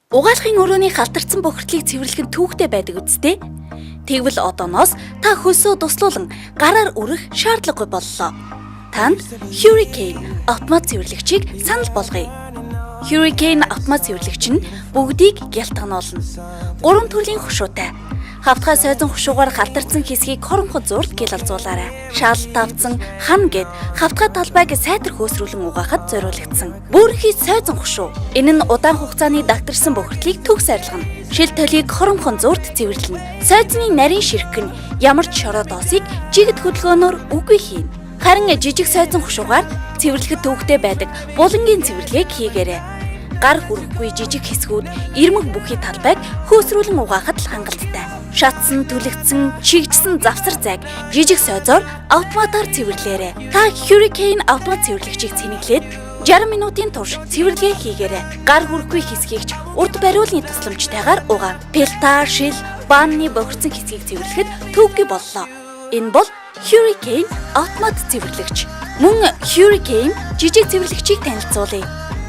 Угаалгын өрөөний халтарсан бохирдлыг цэвэрлэх нь түүхтэй байдаг үсттэй. Тэгвэл одооноос та хөлсөө дуслуулан гараар өрөх шаардлагагүй боллоо. Танд Hurricane автомат цэвэрлэгчийг санал болгоё. Hurricane автомат цэвэрлэгч нь бүгдийг гялтгануулна. 3 төрлийн хушуутай. Хавтгай сойзон хушуугаар халтарсан хэсгийг хоромхот зурд гялалзуулаарай. Шал тавцсан хан гэд хавтгай талбайг сайтар хөөсрүүлэн угаахад зориулагдсан. Бүрхий сойзон хушуу. Энэ нь удаан хугацааны дагдарсан бохирдлыг төгс арилгана. Шил толийг хоромхон зурд цэвэрлэнэ. Сойзны нарийн ширхэг нь ямар ч шороо доосыг жигд хөдөлгөөнөөр үгүй хийн. Харин жижиг сойзон хушуугаар цэвэрлэхэд төвөгтэй байдаг булангийн цэвэрлэгийг хийгээрэй. Гар хүрэхгүй жижиг хэсгүүд ирмэг бүхий талбайг хөөсрүүлэн угаахад л хангалттай. Шатсан, түлэгдсэн, чигжсэн завсар зайг жижиг сойзоор автоматар цэвэрлээрэй. Та Hurricane автомат цэвэрлэгчийг цэнэглээд 60 минутын турш цэвэрлэгээ хийгээрэй. Гар хүрэхгүй хэсгийг ч урд бариулны тусламжтайгаар угаана. Пелта, шил, бааны бохирдсан хэсгийг цэвэрлэхэд төвөггүй боллоо. Энэ бол Hurricane автомат цэвэрлэгч. Мөн Hurricane жижиг цэвэрлэгчийг танилцуулъя.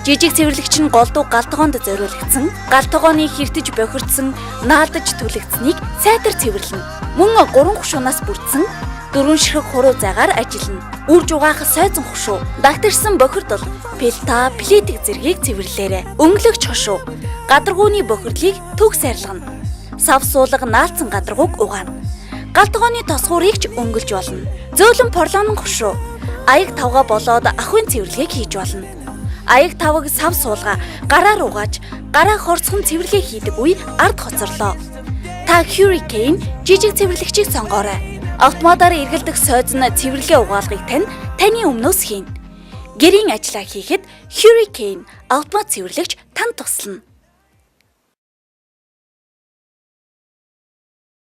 Жижиг цэвэрлэгч нь голдуу галтгоонд зориулагдсан, галтгооны хертэж бохирдсан, наалдаж түлэгдсэнийг сайтар цэвэрлэнэ. Мөн 3 хушуунаас бүрдсэн 4 ширхэг хуруу зайгаар ажиллана. Үрж угаах сойзон хушуу, дагтарсан бохирдол, пелта, плитик зэргийг цэвэрлээрэй. Өнгөлөгч хушуу, гадаргууны бохирдлыг төгс арилгана. Сав суулга наалцсан гадаргууг угаана. Галтгооны тосгуурыг ч өнгөлж болно. Зөөлөн порлонон хушуу, аяг тавга болоод ахын цэвэрлэгийг хийж болно. Аяг тавг сав суулга гараар угааж, гараа хорцхон цэвэрлэгээ хийдэг үе ард хоцорлоо. Та Hurricane жижиг цэвэрлэгчийг сонгоорой. Автоматар эргэлдэх сойзон цэвэрлэгээ угаалгыг таны өмнөөс хийнэ. Гэрийн ажлаа хийхэд Hurricane автомат цэвэрлэгч танд туслана.